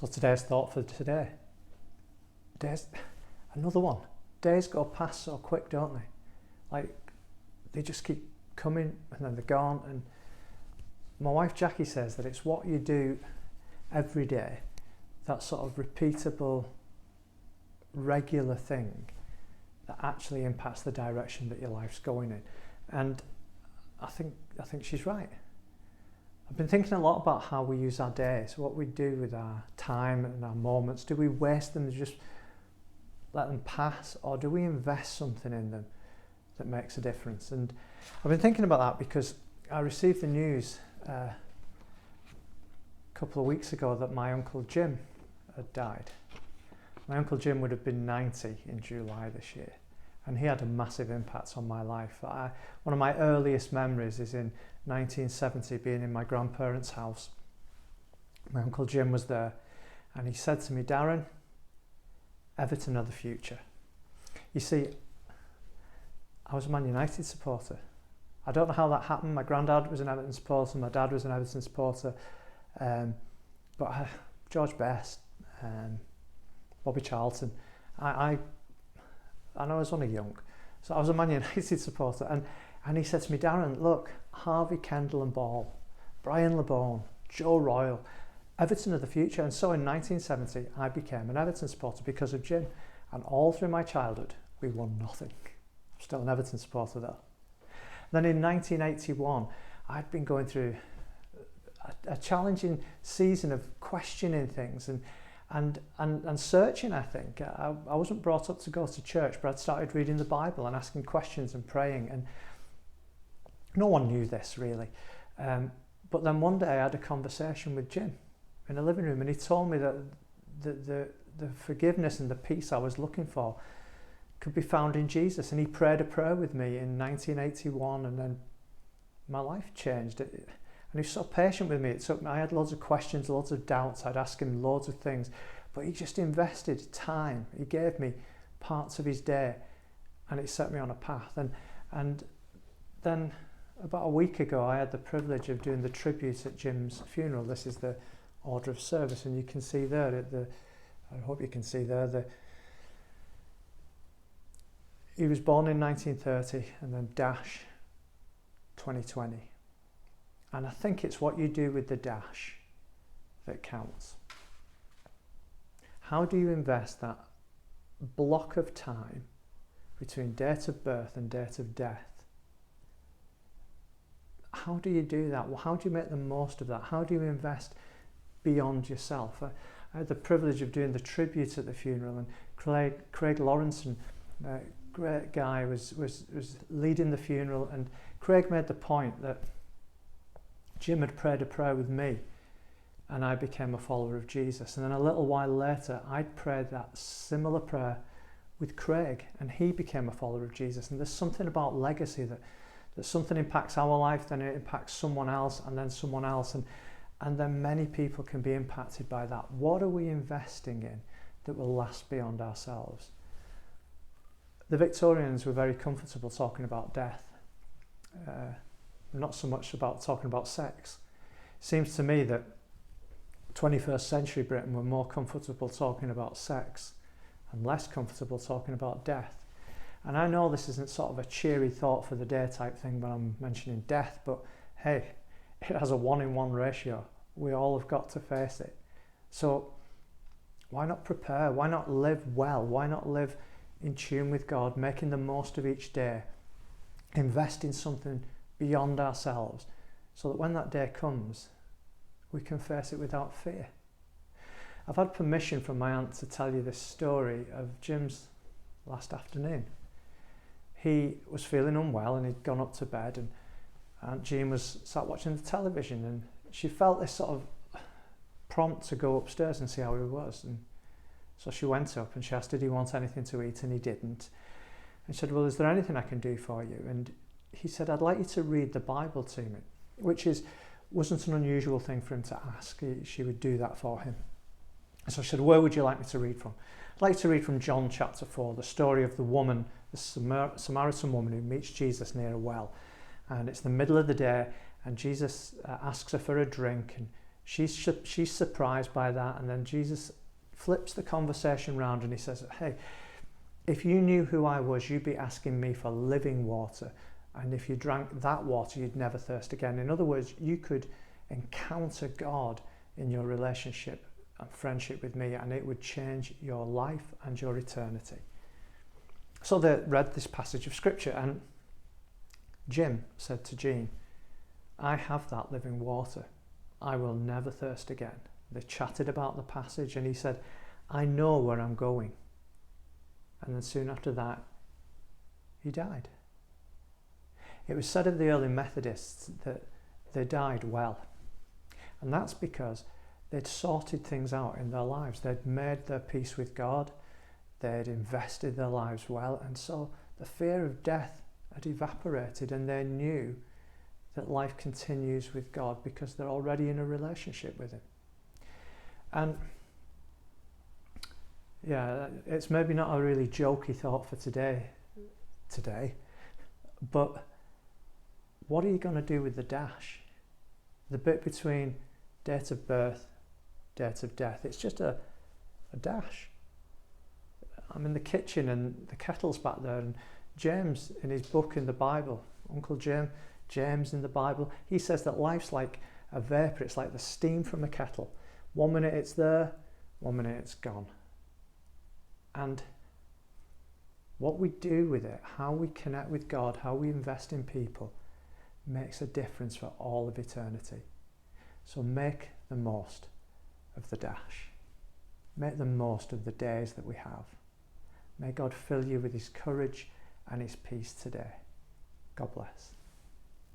So today's thought for today. Another one. Days go past so quick, don't they? Like, they just keep coming and then they're gone. And my wife Jackie says that it's what you do every day, that sort of repeatable, regular thing, that actually impacts the direction that your life's going in. And I think she's right. I've been thinking a lot about how we use our days, what we do with our time and our moments. Do we waste them, just let them pass, or do we invest something in them that makes a difference? And I've been thinking about that because I received the news a couple of weeks ago that my Uncle Jim had died. My Uncle Jim would have been 90 in July this year, and he had a massive impact on my life. One of my earliest memories is in 1970, being in my grandparents' house. My Uncle Jim was there, and he said to me, "Darren, Everton are the future." You see, I was a Man United supporter. I don't know how that happened. My granddad was an Everton supporter, my dad was an Everton supporter, but George Best, Bobby Charlton, I know I was only young, so I was a Man United supporter, and he said to me, "Darren, look, Harvey, Kendall and Ball, Brian LeBone, Joe Royle, Everton are the future." And so in 1970, I became an Everton supporter because of Jim. And all through my childhood, we won nothing. I'm still an Everton supporter though. Then in 1981, I'd been going through a challenging season of questioning things and searching, I think. I wasn't brought up to go to church, but I'd started reading the Bible and asking questions and praying. And no one knew this really. But then one day I had a conversation with Jim in a living room, and he told me that the forgiveness and the peace I was looking for could be found in Jesus. And he prayed a prayer with me in 1981, and then my life changed. And he was so patient with me. I had loads of questions, loads of doubts. I'd ask him loads of things, but he just invested time. He gave me parts of his day, and it set me on a path. And then about a week ago, I had the privilege of doing the tribute at Jim's funeral. This is the order of service, and you can see there I hope you can see there he was born in 1930 and then dash 2020. And I think it's what you do with the dash that counts. How do you invest that block of time between date of birth and date of death? How do you do that? Well, how do you make the most of that? How do you invest beyond yourself? I had the privilege of doing the tribute at the funeral, and Craig Lawrenson, great guy, was leading the funeral, and Craig made the point that Jim had prayed a prayer with me and I became a follower of Jesus. And then a little while later, I'd prayed that similar prayer with Craig and he became a follower of Jesus. And there's something about legacy that something impacts our life, then it impacts someone else, and then someone else. And then many people can be impacted by that. What are we investing in that will last beyond ourselves? The Victorians were very comfortable talking about death, not so much about talking about sex. It seems to me that 21st century Britain were more comfortable talking about sex and less comfortable talking about death. And I know this isn't sort of a cheery thought for the day type thing when I'm mentioning death, but hey, it has a 1-in-1 ratio. We all have got to face it. So why not prepare? Why not live well? Why not live in tune with God, making the most of each day, invest in something beyond ourselves so that when that day comes, we can face it without fear. I've had permission from my aunt to tell you this story of Jim's last afternoon. He was feeling unwell and he'd gone up to bed, and Aunt Jean was sat watching the television, and she felt this sort of prompt to go upstairs and see how he was. And so she went up and she asked, did he want anything to eat? And he didn't. And she said, well, is there anything I can do for you? And he said, I'd like you to read the Bible to me, which wasn't an unusual thing for him to ask. She would do that for him. And so she said, where would you like me to read from? I'd like to read from John chapter 4, the story of the woman, the Samaritan woman who meets Jesus near a well. And it's the middle of the day, and Jesus asks her for a drink, and She's surprised by that, and then Jesus flips the conversation round and he says, hey, if you knew who I was, you'd be asking me for living water, and if you drank that water, you'd never thirst again. In other words, you could encounter God in your relationship and friendship with me, and it would change your life and your eternity. So they read this passage of scripture, and Jim said to Jean, I have that living water. I will never thirst again. They chatted about the passage, and he said, I know where I'm going. And then soon after that, he died. It was said of the early Methodists that they died well. And that's because they'd sorted things out in their lives. They'd made their peace with God. They'd invested their lives well. And so the fear of death had evaporated, and they knew that life continues with God because they're already in a relationship with him. And yeah, it's maybe not a really jokey thought for today, but what are you going to do with the dash? The bit between date of birth, date of death. It's just a dash. I'm in the kitchen and the kettle's back there, and James, in his book in the Bible, Uncle James in the Bible, he says that life's like a vapour. It's like the steam from a kettle. 1 minute it's there, 1 minute it's gone. And what we do with it, how we connect with God, how we invest in people, makes a difference for all of eternity. So make the most of the dash. Make the most of the days that we have. May God fill you with his courage and his peace today. God bless.